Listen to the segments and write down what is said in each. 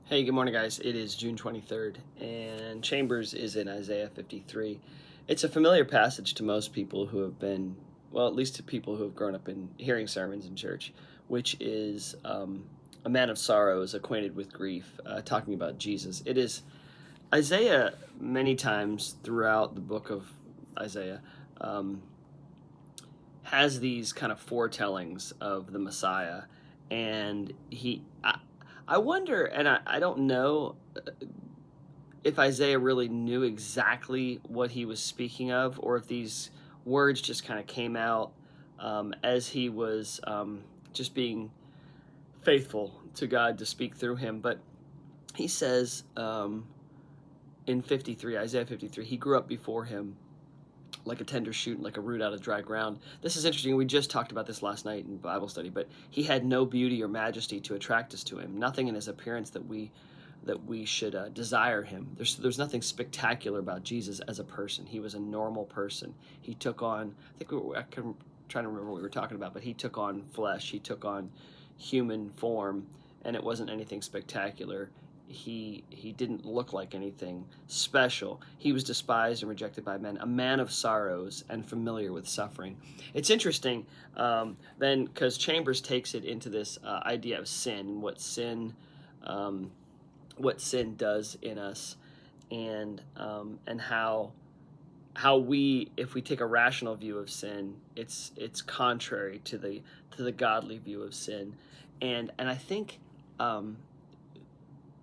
Hey, good morning, guys. It is June 23rd, and Chambers is in Isaiah 53. It's a familiar passage to most people who have been, well, at least to people who have grown up in hearing sermons in church, which is a man of sorrows, acquainted with grief, talking about Jesus. It is Isaiah, many times throughout the book of Isaiah, um, has these kind of foretellings of the Messiah, and I wonder, and I don't know if Isaiah really knew exactly what he was speaking of, or if these words just kind of came out as he was just being faithful to God to speak through him. But he says in 53, Isaiah 53, he grew up before him like a tender shoot and like a root out of dry ground. This is interesting. We just talked about this last night in Bible study, but he had no beauty or majesty to attract us to him. Nothing in his appearance that we should desire him. There's nothing spectacular about Jesus as a person. He was a normal person. He took on, I'm trying to remember what we were talking about, but he took on flesh. He took on human form, and it wasn't anything spectacular. He didn't look like anything special. He was despised and rejected by men, a man of sorrows and familiar with suffering. It's interesting then, because Chambers takes it into this idea of sin and what sin does in us, and how we, if we take a rational view of sin, it's contrary to the godly view of sin, and I think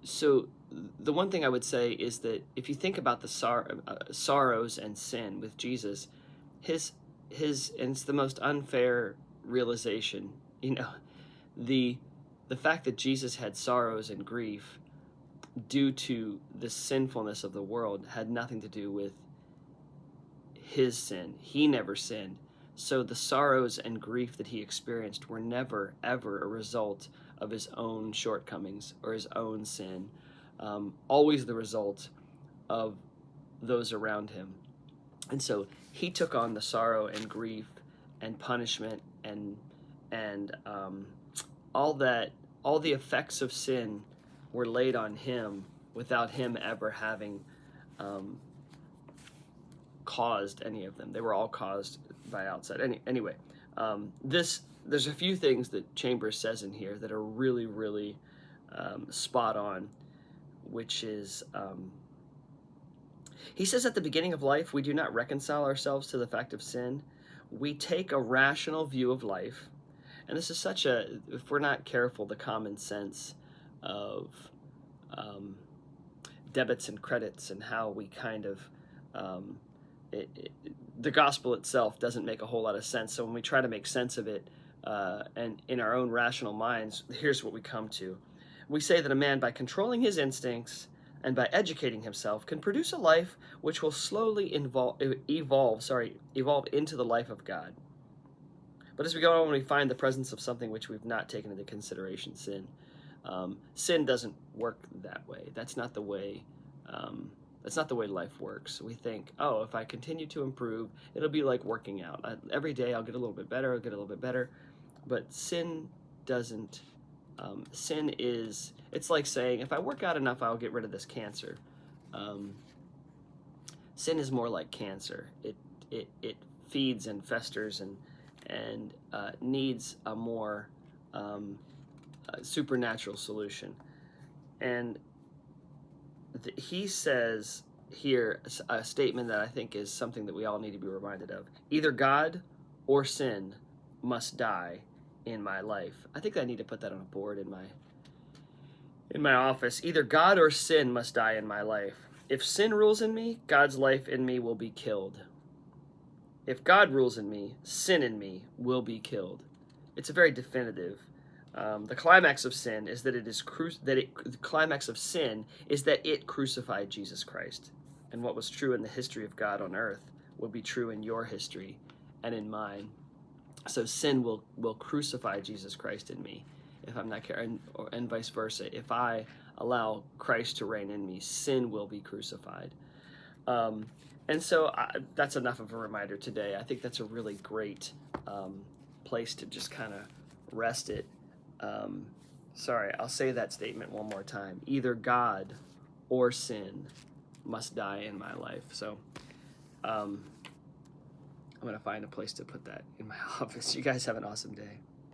so. The one thing I would say is that if you think about the sorrows and sin with Jesus, his and it's the most unfair realization, the the fact that Jesus had sorrows and grief due to the sinfulness of the world had nothing to do with his sin. He never sinned. So the sorrows and grief that he experienced were never, ever a result of his own shortcomings or his own sin. Always the result of those around him. And so he took on the sorrow and grief and punishment and all that, all the effects of sin were laid on him without him ever having caused any of them. They were all caused by outside. Anyway, there's a few things that Chambers says in here that are really, really spot on, which is he says at the beginning of life, we do not reconcile ourselves to the fact of sin. We take a rational view of life. And this is such if we're not careful, the common sense of um, debits and credits and how we kind of, um, the gospel itself doesn't make a whole lot of sense. So when we try to make sense of it and in our own rational minds, here's what we come to. We say that a man, by controlling his instincts and by educating himself, can produce a life which will slowly evolve into the life of God. But as we go on, we find the presence of something which we've not taken into consideration, sin. Sin doesn't work that way. That's not the way. That's not the way life works. We think, oh, if I continue to improve, it'll be like working out. Every day I'll get a little bit better. I'll get a little bit better. But sin doesn't. Sin is. It's like saying, if I work out enough, I'll get rid of this cancer. Sin is more like cancer. It feeds and festers and needs a more supernatural solution. And he says here a statement that I think is something that we all need to be reminded of. Either God or sin must die in my life. I think I need to put that on a board in my office. Either God or sin must die in my life. If sin rules in me, God's life in me will be killed. If God rules in me, sin in me will be killed. It's a very definitive. The climax of sin is that the climax of sin is that it crucified Jesus Christ, and what was true in the history of God on earth will be true in your history and in mine. So sin will crucify Jesus Christ in me if I'm not careful, and vice versa. If I allow Christ to reign in me, sin will be crucified. And so that's enough of a reminder today. I think that's a really great place to just kind of rest it. Sorry, I'll say that statement one more time. Either God or sin must die in my life. So I'm going to find a place to put that in my office. You guys have an awesome day.